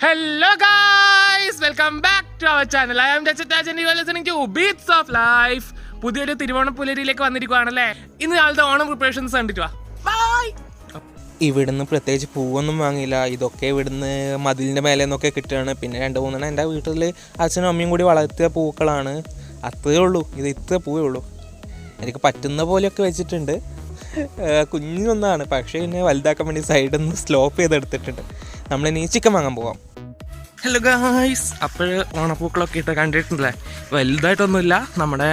Hello guys, welcome back to our channel. I am RAJATH and you are listening to Beats of Life. പുതിയൊരു തിരുവോണപ്പുലരിയിലേക്ക് വന്നിരിക്കുകയാണല്ലേ. ഇന്ന് നാളത്തെ Onam preparations കണ്ടിട്ട് വാ. By. ഇവിടുന്ന് പ്രത്യേകിച്ച് പൂവൊന്നും വാങ്ങിയില്ല. ഇതൊക്കെ ഇവിടുന്ന് മതിലിൻ്റെ മേലെ നിന്നൊക്കെ കിട്ടുകയാണ്. പിന്നെ 2-3 എൻ്റെ വീട്ടിൽ അച്ഛനും അമ്മയും കൂടി വളർത്തിയ പൂക്കളാണ്. അത്രയേ ഉള്ളൂ, ഇത് ഇത്ര പൂവേ ഉള്ളൂ. എനിക്ക് പറ്റുന്ന പോലെയൊക്കെ വെച്ചിട്ടുണ്ട്. കുഞ്ഞൊന്നാണ്, പക്ഷേ എന്നെ വലുതാക്കാൻ വേണ്ടി സൈഡിൽ നിന്ന് സ്ലോപ്പ് ചെയ്തെടുത്തിട്ടുണ്ട്. നമ്മളിനി ചിക്കൻ വാങ്ങാൻ പോവാം. ഹലോ ഗായ്സ്, അപ്പോൾ ഓണപ്പൂക്കളൊക്കെ ഇട്ട് കണ്ടിട്ടുണ്ടല്ലേ. വലുതായിട്ടൊന്നുമില്ല, നമ്മുടെ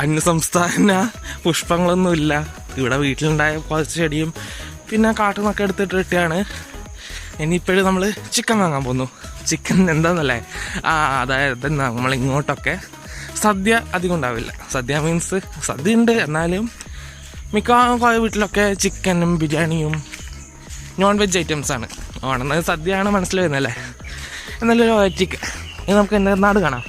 അന്യസംസ്ഥാന പുഷ്പങ്ങളൊന്നുമില്ല. ഇവിടെ വീട്ടിലുണ്ടായ കുറച്ച് ചെടിയും പിന്നെ കാട്ടിൽ നിന്നൊക്കെ എടുത്തിട്ടിട്ടാണ്. ഇനിയിപ്പോഴും നമ്മൾ ചിക്കൻ വാങ്ങാൻ പോന്നു. ചിക്കൻ എന്താണെന്നല്ലേ, അതായത് നമ്മളിങ്ങോട്ടൊക്കെ സദ്യ അധികം ഉണ്ടാവില്ല. സദ്യ മീൻസ് സദ്യ ഉണ്ട്, എന്നാലും മിക്കവാറും കുറേ വീട്ടിലൊക്കെ ചിക്കനും ബിരിയാണിയും നോൺ വെജ് ഐറ്റംസാണ്. ഓണം സദ്യയാണ് മനസ്സിൽ വരുന്നല്ലേ. എന്നാലും ചിക്കൻ. ഇനി നമുക്ക് എൻ്റെ നാട് കാണാം.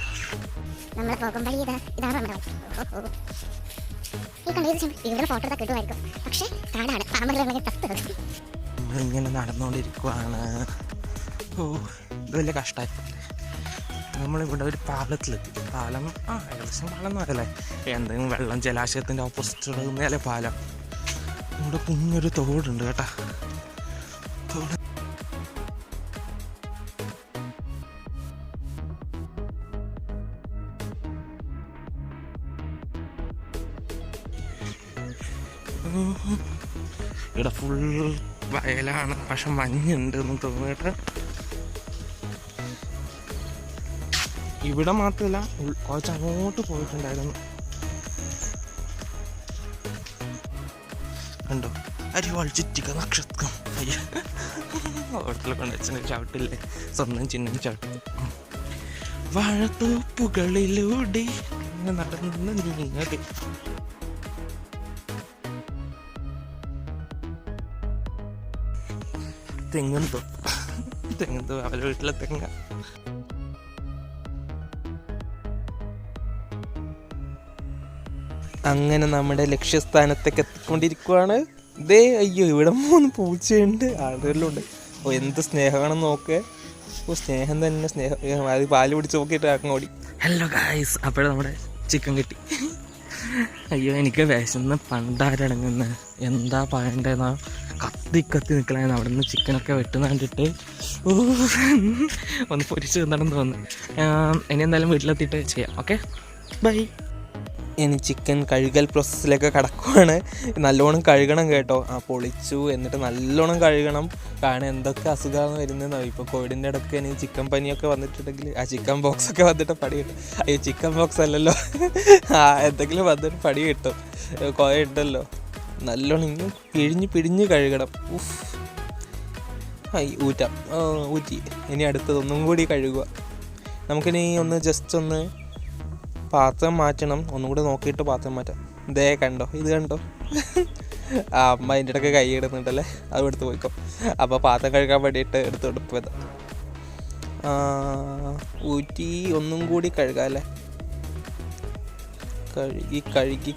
നമ്മളിങ്ങനെ നടന്നുകൊണ്ടിരിക്കുവാണ്. ഇത് വലിയ കഷ്ടമായി. നമ്മളിവിടെ ഒരു പാലത്തിലെത്തി. പാലം ഏകദേശം പാലം എന്ന് പറയല്ലേ, എന്തെങ്കിലും വെള്ളം ജലാശയത്തിൻ്റെ ഓപ്പോസിറ്റ് നേരെ പാലം. ഇവിടെ കുഞ്ഞൊരു തോടുണ്ട് കേട്ടാ. തോട് ഇവിടെ ഫുൾ വയലാണ്, പക്ഷെ മഞ്ഞുണ്ട് എന്ന് തോന്നിയിട്ട്. ഇവിടെ മാത്രമല്ല, കുറച്ച് അങ്ങോട്ട് പോയിട്ടുണ്ടായിരുന്നു. കണ്ടോ, അരിവാൾ ചുറ്റിക നക്ഷത്രം. ഓടത്തിലൊക്കെ അച്ഛനെ ചവിട്ടില്ലേ, സ്വന്തം ചിഹ്നം ചവിട്ടി. വാഴത്തോപ്പുകളിലൂടെ നടന്ന് നീങ്ങി. തെങ്ങുന്തോ അവരുടെ വീട്ടിലെ തെങ്ങ. അങ്ങനെ നമ്മുടെ ലക്ഷ്യസ്ഥാനത്തേക്ക് എത്തിക്കൊണ്ടിരിക്കുവാണ്. ഇതേ അയ്യോ, ഇവിടെ 3 പൂച്ചയുണ്ട്, ആളുകളിലുണ്ട്. എന്ത് സ്നേഹമാണെന്ന് നോക്കുക. സ്നേഹം തന്നെ സ്നേഹം. അത് പാല് പിടിച്ച് നോക്കിയിട്ട് അങ്ങോടി. ഹലോ ഗായ്സ്, അപ്പോഴും നമ്മുടെ ചിക്കൻ കിട്ടി. അയ്യോ, എനിക്ക് വിശന്ന് പണ്ടാരടങ്ങുന്ന എന്താ പറയണ്ടെന്നാ കത്തി നിൽക്കലായിരുന്നു. അവിടെ നിന്ന് ചിക്കനൊക്കെ വെട്ടുന്ന കണ്ടിട്ട് ഒന്ന് പൊരിച്ച് എന്താണെന്ന് തോന്നുന്നു. ഇനി എന്തായാലും വീട്ടിലെത്തിയിട്ട് ചെയ്യാം. Okay, bye. ഇനി ചിക്കൻ കഴുകൽ പ്രോസസ്സിലേക്ക് കടക്കുവാണ്. നല്ലോണം കഴുകണം കേട്ടോ. പൊളിച്ചു, എന്നിട്ട് നല്ലോണം കഴുകണം. കാരണം എന്തൊക്കെ അസുഖമാണ് വരുന്നതെന്നോ. ഇപ്പോൾ കോവിഡിൻ്റെ ഇടയ്ക്ക് എനിക്ക് ചിക്കൻ പനിയൊക്കെ വന്നിട്ടുണ്ടെങ്കിൽ ചിക്കൻ ബോക്സൊക്കെ വന്നിട്ട് പടി കിട്ടും. അയ്യോ, ചിക്കൻ ബോക്സ് അല്ലല്ലോ, എന്തെങ്കിലും വന്നിട്ട് പടി കിട്ടും. കുറേ ഉണ്ടല്ലോ. നല്ലോണം ഇങ്ങനെ പിഴിഞ്ഞ് കഴുകണം. ഊറ്റാം. ഊറ്റി. ഇനി അടുത്തതൊന്നും കൂടി കഴുകുക. നമുക്കിനി ജസ്റ്റ് ഒന്ന് പാത്രം മാറ്റണം. ഒന്നും കൂടെ നോക്കിയിട്ട് പാത്രം മാറ്റാം. ഇതേ കണ്ടോ, ഇത് കണ്ടോ, അമ്മ അതിൻ്റെ ഇടയ്ക്ക് കൈ ഇടുന്നുണ്ടല്ലേ, അത് എടുത്ത് പോയിക്കോ. അപ്പോൾ പാത്രം കഴുകാൻ വേണ്ടിയിട്ട് എടുത്തോണ്ട് പോയതാ. ഊറ്റി ഒന്നും കൂടി കഴുകാമല്ലേ. കഴുകി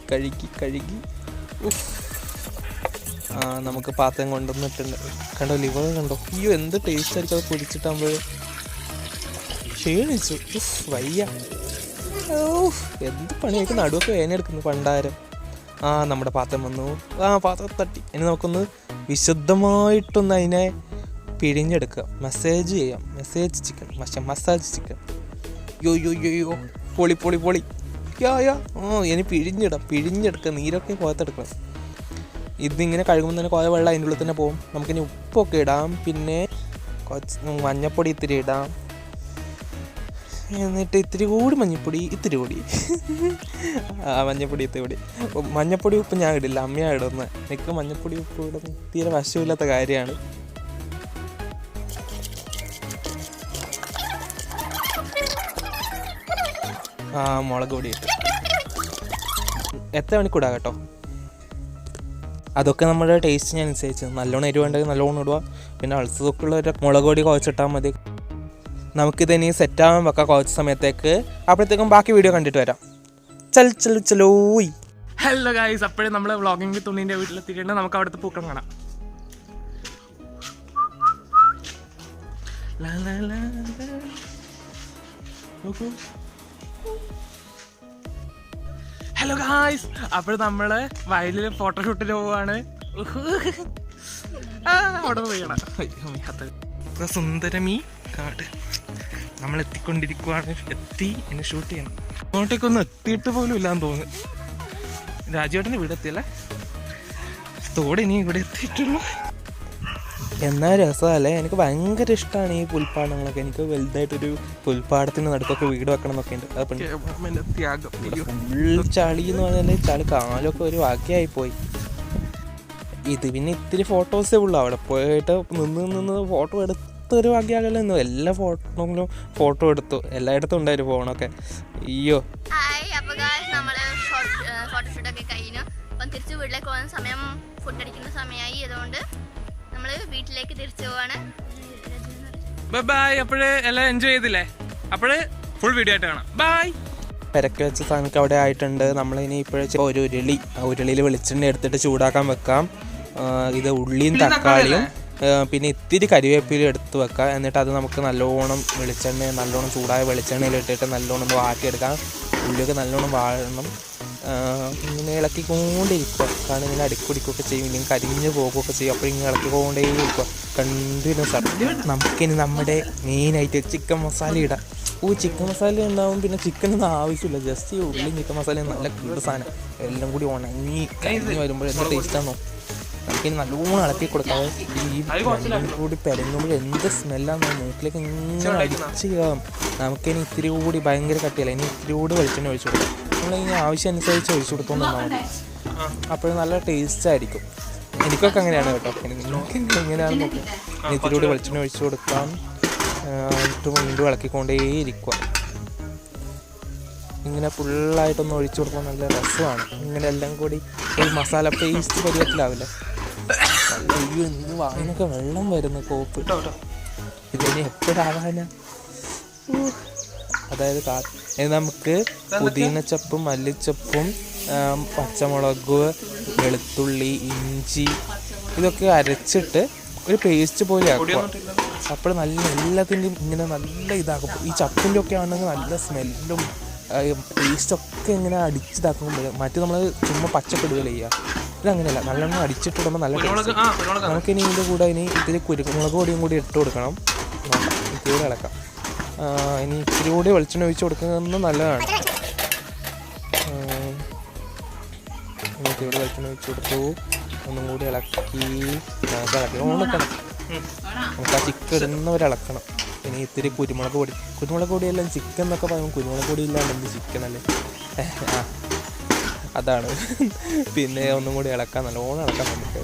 നമുക്ക് പാത്രം കൊണ്ടുവന്നിട്ടുണ്ട്. കണ്ടോ, ലിവർ കണ്ടോ. അയ്യോ, എന്ത് ടേസ്റ്റ് ആയിരിക്കും അത് പൊരിച്ചിട്ടാകുമ്പോൾ. ക്ഷീണിച്ചു, വയ്യ. എന്ത് പണിയൊക്കെ നടുവൊക്കെ വേനെടുക്കുന്നു പണ്ടാരം. നമ്മുടെ പാത്രം വന്നു. പാത്രം തട്ടി. ഇനി നമുക്കൊന്ന് വിശുദ്ധമായിട്ടൊന്ന് അതിനെ പിഴിഞ്ഞെടുക്കുക. മസാജ് ചെയ്യാം. Massage chicken. യോ പൊളി. ഇനി പിഴിഞ്ഞെടുക്കുക. നീരൊക്കെ പുറത്തെടുക്കണം. ഇതിങ്ങനെ കഴുകുമ്പോൾ തന്നെ കുറേ വെള്ളം അതിൻ്റെ ഉള്ളിൽ തന്നെ പോകും. നമുക്കിനി ഉപ്പൊക്കെ ഇടാം. പിന്നെ കുറച്ച് മഞ്ഞപ്പൊടി ഇത്തിരി ഇടാം. എന്നിട്ട് ഇത്തിരി കൂടി മഞ്ഞപ്പൊടി. മഞ്ഞപ്പൊടി ഉപ്പ് ഞാൻ ഇടില്ല, അമ്മയാണ് ഇടുന്നത്. എനിക്ക് മഞ്ഞപ്പൊടി ഉപ്പ് ഇടുന്നത് തീരെ വശമില്ലാത്ത കാര്യമാണ്. മുളക് പൊടി ഇട്ട് എത്ര മണിക്കൂടാ കേട്ടോ. അതൊക്കെ നമ്മുടെ ടേസ്റ്റിനനുസരിച്ച്. നല്ലോണം എരിവുണ്ടെങ്കിൽ നല്ലോണം ഇടുക. പിന്നെ അൾസൊക്കെ ഉള്ളവരെ മുളക് പൊടി കുഴച്ചിട്ടാൽ മതി. നമുക്കിതിനി സെറ്റാകാൻ വെക്കാം കുറച്ച് സമയത്തേക്ക്. അപ്പോഴത്തേക്കും ബാക്കി വീഡിയോ കണ്ടിട്ട് വരാം. ചലോ. ഹലോ ഗായ്സ്, അപ്പോഴും നമ്മൾ വ്ളോഗിങ് തുണീൻ്റെ വീട്ടിലെത്തിയിട്ടുണ്ട്. നമുക്ക് അവിടുത്തെ പൂക്കം കാണാം. ലാ ലാ ലാ ലാ. നോക്കൂ. ഹലോ ഗായ്സ്, അപ്പോൾ നമ്മള് വയലിൽ ഫോട്ടോഷൂട്ടിന് പോവാണ്. അവിടെ പോയണം സുന്ദരമീ കാട് നമ്മൾ എത്തിക്കൊണ്ടിരിക്കുവാണ്. എന്നെ ഷൂട്ട് ചെയ്യണം. അങ്ങോട്ടേക്കൊന്നും എത്തിയിട്ട് പോലും ഇല്ലാന്ന് തോന്നുന്നു. രാജുവേട്ടന് ഇവിടെ എത്തിയല്ലേ, തോടെ ഇനി ഇവിടെ എത്തിയിട്ടുള്ളൂ. എന്നാൽ രസമല്ലേ, എനിക്ക് ഭയങ്കര ഇഷ്ടമാണ് ഈ പുൽപ്പാടങ്ങളൊക്കെ. എനിക്ക് വലുതായിട്ടൊരു പുൽപ്പാടത്തിന് നടുക്കൊക്കെ വീട് വെക്കണം എന്നൊക്കെ ഉണ്ട്. ഫുൾ ചളി എന്ന് പറഞ്ഞാൽ ചളി കാലൊക്കെ ഒരു വാക്കിയായിപ്പോയി. ഇത് പിന്നെ ഇത്തിരി ഫോട്ടോസേ ഉള്ളൂ. അവിടെ പോയിട്ട് നിന്ന് ഫോട്ടോ എടുത്തൊരു ഭാഗ്യമാകല്ലോ. എല്ലാ ഫോട്ടോയിലും ഫോട്ടോ എടുത്തു, എല്ലായിടത്തും ഉണ്ടായിരുന്നു ഫോണൊക്കെ. അയ്യോ, ഫോട്ടോഷൂട്ടൊക്കെ കഴിഞ്ഞു. അപ്പം തിരിച്ച് വീട്ടിലേക്ക് പോകുന്ന സമയം, ഫുഡ് അടിക്കുന്ന സമയമായി. അതുകൊണ്ട് നമ്മൾ വീട്ടിലേക്ക് തിരിച്ചു പോവാണ്. ബൈ. അപ്പോഴേ എല്ലാം എൻജോയ് ചെയ്തില്ലേ? അപ്പോഴേ ഫുൾ വീഡിയോ ആയിട്ട് കാണാം. ബൈ. പെരക്ക് വെച്ച സാധനമൊക്കെ അവിടെ ആയിട്ടുണ്ട്. നമ്മളിനി ഇപ്പോഴും ഒരു ഉരുളിയിൽ വെളിച്ചെണ്ണ എടുത്തിട്ട് ചൂടാക്കാൻ വെക്കാം. ഇത് ഉള്ളിയും തക്കാളിയും പിന്നെ ഇത്തിരി കരിവേപ്പിലും എടുത്ത് വെക്കാം. എന്നിട്ട് അത് നമുക്ക് നല്ലോണം ചൂടായ വെളിച്ചെണ്ണയിൽ ഇട്ടിട്ട് നല്ലോണം ഒന്ന് വാട്ടിയെടുക്കാം. ഉള്ളിയൊക്കെ നല്ലോണം വാഴണം. ഇങ്ങനെ ഇളക്കിക്കൊണ്ടിരിക്കുക. കാരണം ഇങ്ങനെ അടിക്കൊടിക്കുകയൊക്കെ ചെയ്യും, ഇല്ലെങ്കിൽ കരിഞ്ഞ് പോകുകയൊക്കെ ചെയ്യും. അപ്പോൾ ഇങ്ങനെ ഇളക്കിക്കൊണ്ടേയിരിക്കുക കണ്ടിന്യൂസ് ആയിട്ട്. നമുക്കിനി നമ്മുടെ മെയിനായിട്ട് ചിക്കൻ മസാല ഇടാം. ചിക്കൻ മസാല ഉണ്ടാവും. പിന്നെ ചിക്കനൊന്നും ആവശ്യമില്ല, ജസ്റ്റ് ഈ ഉള്ളിയും ചിക്കൻ മസാലയും നല്ല കൂടുതൽ സാധനം എല്ലാം കൂടി ഉണങ്ങി കഴിഞ്ഞ് വരുമ്പോൾ എന്ത് ടേസ്റ്റാണോ. നമുക്കിനി നല്ലോണം ഇളക്കി കൊടുക്കാം. ഈ രണ്ടും കൂടി പെരങ്ങുമ്പോൾ എന്ത് സ്മെല്ലാന്ന് മൂക്കിലേക്ക് ഇങ്ങനെ അടിച്ച് കയറും. നമുക്കിനി ഇത്തിരി കൂടി ഭയങ്കര കട്ടിയല്ല, ഇനി ഇത്തിരി കൂടി വെളിച്ചെണ്ണ ഒഴിച്ചു കൊടുക്കാം. നമ്മളിനി ആവശ്യം അനുസരിച്ച് ഒഴിച്ചു കൊടുത്തോണ്ട് നിന്നാൽ മതി. അപ്പോൾ നല്ല ടേസ്റ്റ് ആയിരിക്കും. എനിക്കൊക്കെ അങ്ങനെയാണ് കേട്ടോ. നിങ്ങൾക്ക് എങ്ങനെയാണെന്ന് നോക്കാം. ഇനി ഇത്തിരി കൂടി വെളിച്ചെണ്ണ ഒഴിച്ചു കൊടുക്കാം. വീണ്ടും ഇളക്കിക്കൊണ്ടേയിരിക്കുക. ഇങ്ങനെ ഫുള്ളായിട്ടൊന്ന് ഒഴിച്ചു കൊടുക്കാൻ നല്ല രസമാണ്. ഇങ്ങനെ എല്ലാം കൂടി ഒരു മസാല പേസ്റ്റ് പരുവത്തിലാവില്ല. അയ്യോ, ഇന്ന് വായിനൊക്കെ വെള്ളം വരുന്നു കോപ്പ്. ഇതിന് എപ്പോഴാകാനാ. അതായത് നമുക്ക് പുതിനച്ചപ്പും മല്ലിച്ചപ്പും പച്ചമുളക്, വെളുത്തുള്ളി, ഇഞ്ചി ഇതൊക്കെ അരച്ചിട്ട് ഒരു പേസ്റ്റ് പോലെ ആക്കുക. അപ്പോൾ നല്ല എല്ലാത്തിൻ്റെയും ഇങ്ങനെ നല്ല ഇതാക്കും. ഈ ചപ്പിൻ്റെ ഒക്കെ ആണെങ്കിൽ നല്ല സ്മെല്ലും ടേസ്റ്റൊക്കെ ഇങ്ങനെ അടിച്ചിതാക്കുമ്പോൾ. മറ്റു നമ്മൾ ചുമ്മാ പച്ചക്കിടുകയല്ല ചെയ്യുക. ഇതങ്ങനെയല്ല, നല്ലോണം അടിച്ചിട്ടിടുമ്പോൾ നല്ല ടേസ്റ്റ്. നമുക്കിനി ഇതിൻ്റെ കൂടെ ഇനി ഇത്തിരി കുരുമുളക് പൊടിയും കൂടി ഇട്ട് കൊടുക്കണം. ഇത്തിരി കൂടി ഇളക്കാം. ഇനി ഇത്തിരി കൂടി വെളിച്ചെണ്ണ ഒഴിച്ച് കൊടുക്കുന്നത് നല്ലതാണ്. ഇത്തിരി കൂടി വെളിച്ചെണ്ണ ഒഴിച്ച് കൊടുത്തു. ഒന്നും കൂടി ഇളക്കി ഓണക്കണം. നമുക്ക് ആ ചിക്കൻ ഇടുന്നവരിളക്കണം. ഇനി ഇത്തിരി കുരുമുളക് പൊടിയെല്ലാം ചിക്കൻ എന്നൊക്കെ പറയുമ്പോൾ കുരുമുളക് പൊടി ഇല്ലാണ്ട് എന്ത് ചിക്കൻ അല്ലേ. അതാണ്. പിന്നെ ഒന്നും കൂടി ഇളക്കാം, നല്ലോണം ഇളക്കാം നമുക്ക്.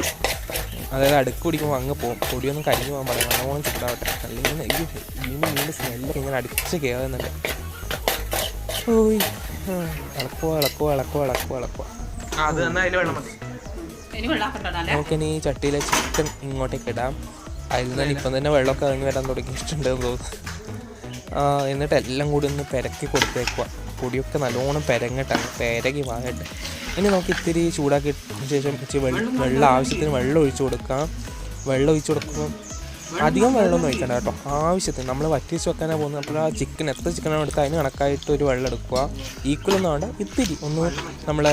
അതായത് അടുക്ക് പിടിക്കുമ്പോൾ അങ്ങ് പോകും, പൊടിയൊന്നും കരിഞ്ഞു പോകാൻ പറയാം. നല്ലോണം ചൂടാവട്ടെ. അല്ലെങ്കിൽ വീണ്ടും സ്മെല്ലൊക്കെ ഇങ്ങനെ അടിച്ച് കയറുന്നുണ്ട്. ഓയ്, ഇളക്കുക. നമുക്കിനി ചട്ടിയിലെ ചിക്കൻ ഇങ്ങോട്ടേക്ക് ഇടാം. അതിൽ നിന്ന് ഇപ്പം തന്നെ വെള്ളമൊക്കെ ഇറങ്ങി വരാൻ തുടങ്ങിയിട്ടുണ്ടെന്ന് തോന്നുന്നു. എന്നിട്ട് എല്ലാം കൂടി ഒന്ന് പെരക്കി കൊടുത്തേക്കുക. പൊടിയൊക്കെ നല്ലോണം പെരകി വാങ്ങട്ടെ. ഇനി നമുക്ക് ഇത്തിരി ചൂടാക്കിയതിന് ശേഷം ഇച്ചിരി വെള്ളം ആവശ്യത്തിന് വെള്ളം ഒഴിച്ചു കൊടുക്കാം. വെള്ളം ഒഴിച്ചു കൊടുക്കുമ്പോൾ അധികം വെള്ളമൊന്നും ഒഴിക്കണ്ട കേട്ടോ. ആവശ്യത്തിന് നമ്മൾ വറ്റിച്ച് വെക്കാനാണ് പോകുന്നത്. അപ്പോൾ ആ ചിക്കൻ എത്ര ചിക്കനാണ് എടുക്കുക അതിന് കണക്കായിട്ട് ഒരു വെള്ളം എടുക്കുക. ഈക്വലൊന്നും വേണ്ട, ഇത്തിരി ഒന്ന് നമ്മൾ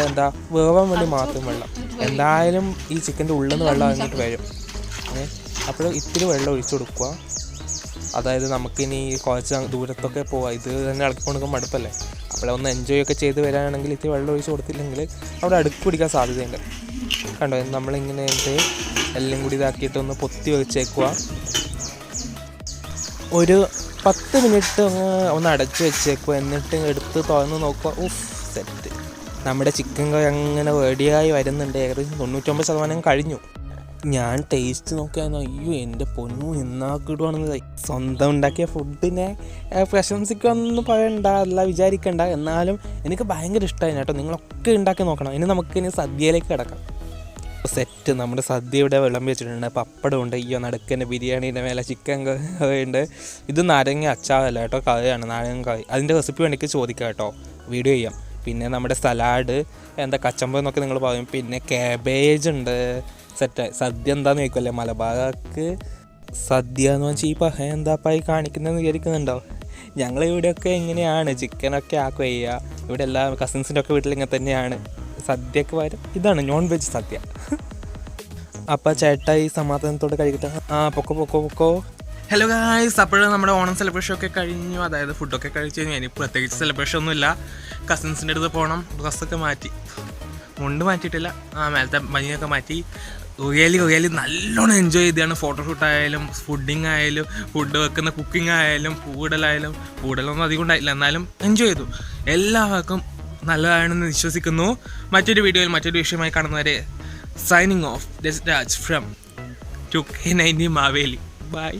വേവാൻ വേണ്ടി മാത്രം വെള്ളം. എന്തായാലും ഈ ചിക്കൻ്റെ ഉള്ളിൽ നിന്ന് വെള്ളം അങ്ങോട്ട് വരും. അപ്പോൾ ഇത്തിരി വെള്ളം ഒഴിച്ചു കൊടുക്കുക. അതായത് നമുക്കിനി കുറച്ച് ദൂരത്തൊക്കെ പോവാം. ഇത് തന്നെ ഇളക്കിക്കൊടുക്കാൻ മടുപ്പല്ലേ. അപ്പോൾ ഒന്ന് എൻജോയ് ഒക്കെ ചെയ്ത് വരാനാണെങ്കിൽ ഇത്തിരി വെള്ളം ഒഴിച്ച് കൊടുത്തില്ലെങ്കിൽ അവിടെ അടുക്ക് പിടിക്കാൻ സാധ്യതയുണ്ട്. കണ്ടോ, നമ്മളിങ്ങനെ എല്ലാം കൂടി ഇതാക്കിയിട്ട് ഒന്ന് പൊത്തി വെച്ചേക്കുക. ഒരു 10 മിനിറ്റ് ഒന്ന് അടച്ച് വെച്ചേക്കുക. എന്നിട്ട് എടുത്ത് തുറന്ന് നോക്കുക. സെറ്റ്. നമ്മുടെ ചിക്കൻ കറി അങ്ങനെ റെഡിയായി വരുന്നുണ്ട്. ഏകദേശം 99% കഴിഞ്ഞു. ഞാൻ ടേസ്റ്റ് നോക്കിയായിരുന്നു. അയ്യോ എൻ്റെ പൊന്നു, എന്നാക്കിടുവാണെന്ന്. സ്വന്തം ഉണ്ടാക്കിയ ഫുഡിനെ പ്രശംസിക്കുമെന്ന് പറയണ്ട, അല്ല വിചാരിക്കണ്ട. എന്നാലും എനിക്ക് ഭയങ്കര ഇഷ്ടമായി കേട്ടോ. നിങ്ങളൊക്കെ ഉണ്ടാക്കി നോക്കണം. ഇനി നമുക്കിനി സദ്യയിലേക്ക് കിടക്കാം. സെറ്റ്. നമ്മുടെ സദ്യ ഇവിടെ വിളമ്പി വെച്ചിട്ടുണ്ട്. പപ്പടമുണ്ട്. അയ്യോ, നടുക്കൻ്റെ ബിരിയാണീൻ്റെ മേലെ ചിക്കൻ കറിയുണ്ട്. ഇത് നാരങ്ങ അച്ചാറല്ല കേട്ടോ, കറിയാണ്, നാരങ്ങ കറി. അതിൻ്റെ റെസിപ്പി വേണമെങ്കിൽ ചോദിക്കാം കേട്ടോ, വീഡിയോ ചെയ്യാം. പിന്നെ നമ്മുടെ സലാഡ്, കച്ചമ്പ് എന്നൊക്കെ നിങ്ങൾ പറയും. പിന്നെ കാബേജ് ഉണ്ട്. സെറ്റ്. സദ്യ എന്താണെന്ന് ചോദിക്കുമല്ലേ, മലബാർക്ക് സദ്യ എന്ന് വെച്ചാൽ ഈ പഹ എന്താപ്പായി കാണിക്കുന്നതെന്ന് വിചാരിക്കുന്നുണ്ടോ? ഞങ്ങളിവിടെയൊക്കെ എങ്ങനെയാണ് ചിക്കനൊക്കെ ആക്കുക ചെയ്യുക. ഇവിടെ എല്ലാ കസിൻസിൻ്റെ ഒക്കെ വീട്ടിൽ ഇങ്ങനെ തന്നെയാണ്. സദ്യക്ക് വരും ഇതാണ് നോൺ വെജ് സദ്യ. അപ്പം ചേട്ടാ ഈ സമാധാനത്തോടെ കഴിക്കട്ടെ. പൊക്കോ. ഹലോ ഗായ്സ്, അപ്പോഴും നമ്മുടെ ഓണം സെലിബ്രേഷൻ ഒക്കെ കഴിഞ്ഞു. അതായത് ഫുഡൊക്കെ കഴിച്ച് കഴിഞ്ഞു. എനിക്ക് പ്രത്യേകിച്ച് സെലിബ്രേഷൻ ഒന്നുമില്ല. കസിൻസിൻ്റെ അടുത്ത് പോകണം. ഡ്രസ്സൊക്കെ മാറ്റി, മുണ്ട് മാറ്റിയിട്ടില്ല, മേലത്തെ പനിയൊക്കെ മാറ്റി. റിയലി നല്ലോണം എൻജോയ് ചെയ്താണ്. ഫോട്ടോഷൂട്ടായാലും ഫുഡിങ് ആയാലും ഫുഡ് വെക്കുന്ന കുക്കിംഗ് ആയാലും പൂടലൊന്നും അധികം ഉണ്ടായില്ല, എന്നാലും എൻജോയ് ചെയ്തു. എല്ലാവർക്കും നല്ലതാണെന്ന് വിശ്വസിക്കുന്നു. മറ്റൊരു വീഡിയോയിൽ മറ്റൊരു വിഷയമായി കാണുന്നവരെ signing off. This Raj from 2K90 Maveli. By.